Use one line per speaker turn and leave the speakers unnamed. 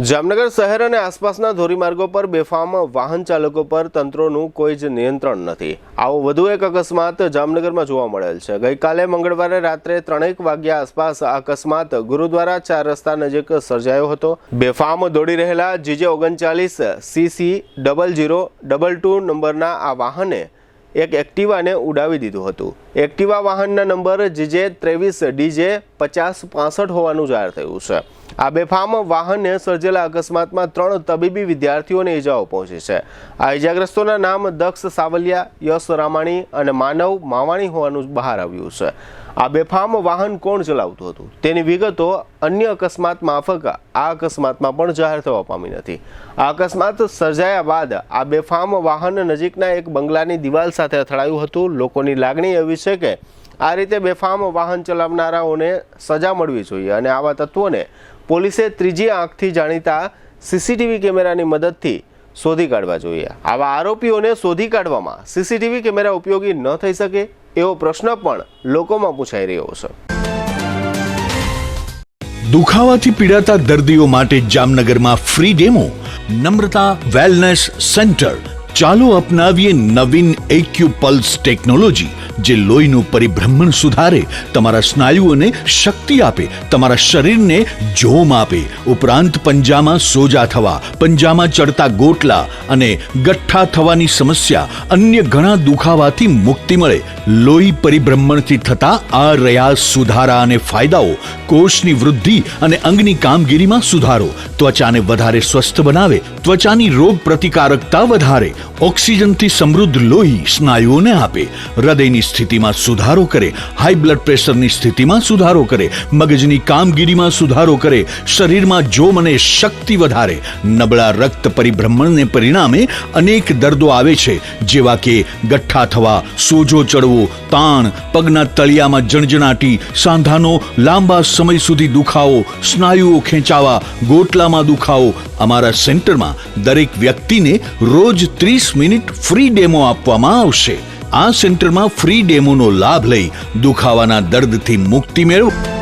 જામનગર શહેર અને આસપાસના ધોરીમાર્ગો પર બેફામ વાહન ચાલકો પર તંત્રનું કોઈ જ નિયંત્રણ નથી। આવો વધુ એક અકસ્માત જામનગરમાં જોવા મળેલ છે। ગઈકાલે મંગળવારે રાત્રે 3:00 વાગ્યા આસપાસ આ અકસ્માત ગુરુદ્વારા 4 રસ્તા નજીક સર્જાયો હતો। બેફામ દોડી રહેલા GJ 39 CC 0022 નંબરના આ વાહને એક એક્ટિવાને ઉડાવી દીધું હતું। એક્ટિવા વાહનના નંબર GJ 23 DJ 5065 હોવાનું જાહેર થયું છે। આ બેફામ વાહને સર્જેલા અકસ્માતમાં 3 તબીબી વિદ્યાર્થીઓને ઈજાઓ પહોંચી છે। આ ઈજાગ્રસ્તોના નામ દક્ષ સાવલિયા, યશ રામાણી અને માનવ માવાણી હોવાનું બહાર આવ્યું છે। આ બેફામ વાહન કોણ ચલાવતું હતું તેની વિગતો અન્ય અકસ્માત માફક આ અકસ્માતમાં પણ જાહેર થવા પામી નથી। આ અકસ્માત સર્જાયા બાદ આ બેફામ વાહન નજીકના એક બંગલાની દિવાલ સાથે અથડાયું હતું। લોકોની લાગણી એવી છે કે આ રીતે બેફામ વાહન ચલાવનારાઓને સજા મળવી જોઈએ અને આવા તત્વોને પોલીસે ત્રીજી આંખથી જાણીતા CCTV કેમેરાની મદદથી શોધી કાઢવા જોઈએ। આવા આરોપીઓને શોધી કાઢવામાં CCTV કેમેરા ઉપયોગી ન થઈ શકે એવો પ્રશ્ન પણ લોકોમાં પૂછાઈ રહ્યો છે।
દુખાવાથી પીડાતા દર્દીઓ માટે જામનગરમાં ફ્રી ડેમો નમ્રતા વેલનેસ સેન્ટર। ચાલો અપનાવીએ નવીન એક્યુપલ્સ ટેકનોલોજી જે લોહીનું પરિભ્રમણ સુધારે, તમારા સ્નાયુઓને શક્તિ આપે, તમારા શરીરને જોમ આપે, ઉપરાંત પંજામાં સોજા થવા, પંજામાં ચડતા ગોટલા અને ગઠ્ઠા થવાની સમસ્યા, અન્ય ઘણા દુખાવાથી મુક્તિ મળે। લોહી પરિભ્રમણથી થતા આ રહ્યા સુધારા અને ફાયદાઓ કોષની વૃદ્ધિ અને અંગની કામગીરીમાં સુધારો, ત્વચાને વધારે સ્વસ્થ બનાવે, ત્વચાની રોગ પ્રતિકારકતા વધારે, ઓક્સિજનથી સમૃદ્ધ લોહી સ્નાયુઓને આપે, હૃદયની સ્થિતિમાં સુધારો કરે, હાઈ બ્લડ પ્રેશરની સ્થિતિમાં સુધારો કરે, મગજની કામગીરીમાં સુધારો કરે, શરીરમાં જોમ અને શક્તિ વધારે। નબળા રક્ત પરિભ્રમણને પરિણામે અનેક દર્દો આવે છે જેવા કે ગઠ્ઠા થવા, સોજો ચડવો, તાણ, પગના તળિયામાં જણજણાટી, સાંધાનો લાંબા સમય સુધી દુખાવો, સ્નાયુઓ ખેંચાવા, ગોટલામાં દુખાવો। અમારા સેન્ટરમાં દરેક વ્યક્તિને રોજ 30 મિનિટ ફ્રી ડેમો આપવામાં આવશે। આ સેન્ટરમાં ફ્રી ડેમોનો લાભ લઈ દુખાવાના દર્દથી મુક્તિ મેળવો।